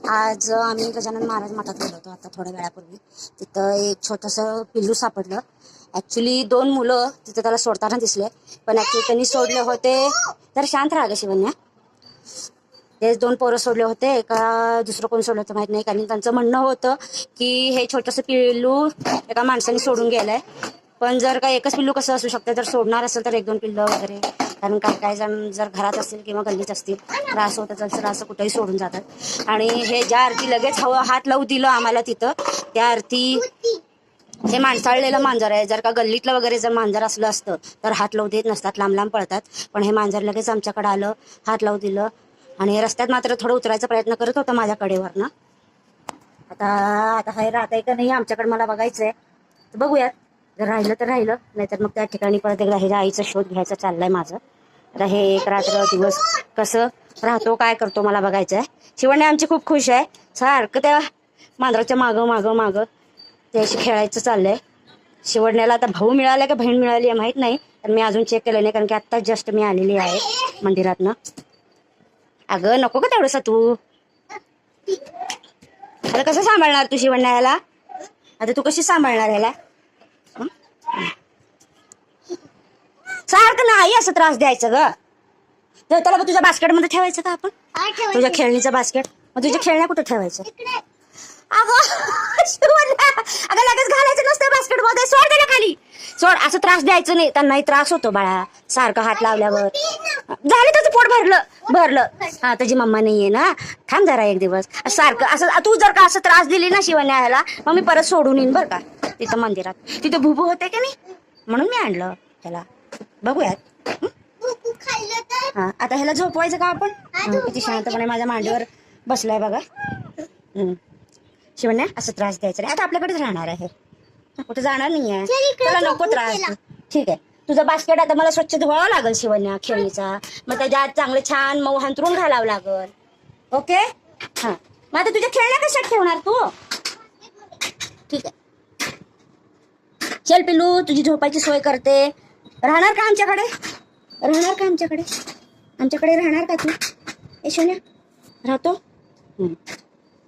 आज आम्ही गजानन महाराज मठात गेलो होतो आता थोड्या वेळापूर्वी. तिथं एक छोटंसं पिल्लू सापडलं. ॲक्च्युली 2 मुलं तिथं त्याला सोडताना दिसले, पण ॲक्च्युली त्यांनी सोडले होते. तर शांत राहा ग शिवन्या. तेच 2 पोरं सोडले होते का दुसरं कोण सोडलं होतं माहीत नाही. कारण त्यांचं म्हणणं होतं की हे छोटंसं पिल्लू एका माणसाने सोडून गेलंय. पण जर का एकच पिल्लू कसं असू शकतं, जर सोडणार असेल तर 1-2 पिल्लं वगैरे. कारण काही जण जर घरात असतील किंवा गल्लीत असतील तर असं होतं असेल असं कुठेही सोडून जातात. आणि हे ज्या अर्थी लगेच हात लावू दिलं आम्हाला तिथं, त्या अर्थी हे माणसाळलेलं मांजर आहे. जर का गल्लीतलं वगैरे जर मांजर असलं असतं तर हात लावू देत नसतात, लांब लांब पळतात. पण हे मांजर लगेच आमच्याकडे आलं, हात लावू दिलं. आणि रस्त्यात मात्र थोडं उतरायचा प्रयत्न करत होता माझ्या कडेवरनं. आता हे राहतंय का नाही आमच्याकडे मला बघायचं आहे. तर बघूयात, जर राहिलं तर राहिलं, नाहीतर मग त्या ठिकाणी परत एकदा ह्याच्या आईचा शोध घ्यायचा चाललाय माझं. आता हे एक रात्र दिवस कसं राहतो काय करतो मला बघायचं आहे. शिवण्या आमची खूप खुश आहे. सारखं त्या मांजराच्या मागं त्याशी खेळायचं चाललंय. शिवण्याला आता भाऊ मिळाला का बहीण मिळाली आहे माहीत नाही, तर मी अजून चेक केलं नाही. कारण की आत्ताच जस्ट मी आलेली आहे मंदिरातनं. अगं नको का तेवढंसं तू. आता कसं सांभाळणार तू शिवण्या याला? आता तू कशी सांभाळणार याला? सारखं नाही असं त्रास द्यायचं ग. तर त्याला तुझ्या बास्केटमध्ये ठेवायचं का आपण? तुझ्या खेळणीचं बास्केट. मग तुझ्या खेळण्या कुठे ठेवायचं? अगं लगेच घालायचं नसतं बास्केट मध्ये. सोड त्याला खाली, सोड. असं त्रास द्यायचं नाही, त्यांनाही त्रास होतो बाळा सारखं हात लावल्यावर. झालं त्याचं पोट भरलं. हा त्याची मम्मा नाहीये ना, थांब जरा एक दिवस. सारखं असं तू जर का असं त्रास दिली ना शिवण्याला, मग मी परत सोडून येईन बरं का तिथं मंदिरात. तिथं भुबू होते की नाही, म्हणून मी आणलं त्याला. बघूयात. हा आता ह्याला झोपवायचं का आपण? किती शांतपणे माझ्या मांडीवर बसलाय बघा. शिवण्या असं त्रास द्यायचा नाही. आता आपल्याकडेच राहणार आहे, कुठे जाणार नाहीये. त्याला नको त्रास. ठीक आहे, तुझं बास्केट आता मला स्वच्छ धुवावं लागेल शिवण्या खेळणीचा. मग त्याच्यात चांगलं छान मऊ हंतरून घालावं लागल. ओके. हा मग आता तुझ्या खेळण्या कशात ठेवणार तू? ठीक आहे, चल पिल्लू तुझी झोपायची सोय करते. राहणार का आमच्याकडे? आमच्याकडे राहणार का तू? ए शिवण्या राहतो.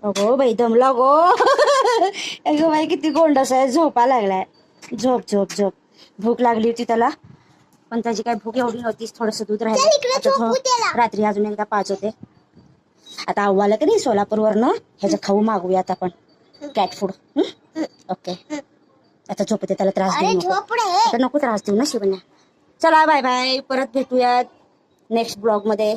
अगो बाई दमला गो. अगो बाई किती गोंडस आहे. झोपा लागलाय. झोप. भूक लागली होती त्याला, पण त्याची काही भूक एवढी नव्हती. थोडस दूध राहिलं. रात्री अजून एकदा पाजवते. आता आव्हाला की नाही सोलापूरवरनं ह्याचं खाऊ मागूयात आपण, कॅट फूड. ओके आता झोपते. त्याला त्रास देऊ नको. त्रास देऊ ना शिवण्या. चला बाय बाय, परत भेटूयात नेक्स्ट ब्लॉग मध्ये.